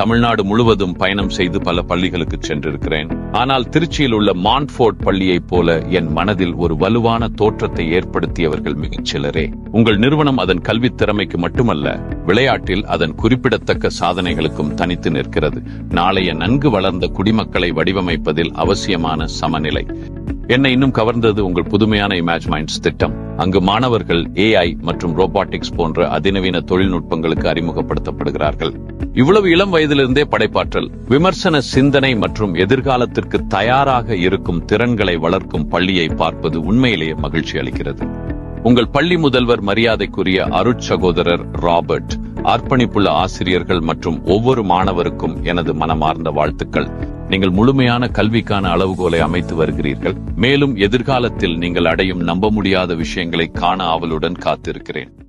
தமிழ்நாடு முழுவதும் பயணம் செய்து பல பள்ளிகளுக்கு சென்றிருக்கிறேன். ஆனால் திருச்சியில் உள்ள மான்ட்ஃபோர்ட் பள்ளியைப் போல என் மனதில் ஒரு வலுவான தோற்றத்தை ஏற்படுத்தியவர்கள் மிகச் சிலரே. உங்கள் நிறுவனம் அதன் கல்வித் திறமைக்கு மட்டுமல்ல, விளையாட்டில் அதன் குறிப்பிடத்தக்க சாதனைகளுக்கும் தனித்து நிற்கிறது. நாளைய நன்கு வளர்ந்த குடிமக்களை வடிவமைப்பதில் அவசியமான சமநிலை. என்னை இன்னும் கவர்ந்தது உங்கள் புதுமையான இமேஜ் மைண்ட்ஸ் திட்டம். அங்கு மாணவர்கள் AI மற்றும் ரோபாட்டிக்ஸ் போன்ற அதிநவீன தொழில்நுட்பங்களுக்கு அறிமுகப்படுத்தப்படுகிறார்கள். இவ்வளவு இளம் வயதிலிருந்தே படைப்பாற்றல், விமர்சன சிந்தனை மற்றும் எதிர்காலத்திற்கு தயாராக இருக்கும் திறன்களை வளர்க்கும் பள்ளியை பார்ப்பது உண்மையிலேயே மகிழ்ச்சி அளிக்கிறது. உங்கள் பள்ளி முதல்வர் மரியாதைக்குரிய அருட்சகோதரர் ராபர்ட், அர்ப்பணிப்புள்ள ஆசிரியர்கள் மற்றும் ஒவ்வொரு மாணவருக்கும் எனது மனமார்ந்த வாழ்த்துக்கள். நீங்கள் முழுமையான கல்விக்கான அளவுகோலை அமைத்து வருகிறீர்கள். மேலும் எதிர்காலத்தில் நீங்கள் அடையும் நம்ப முடியாத விஷயங்களை காண ஆவலுடன் காத்திருக்கிறேன்.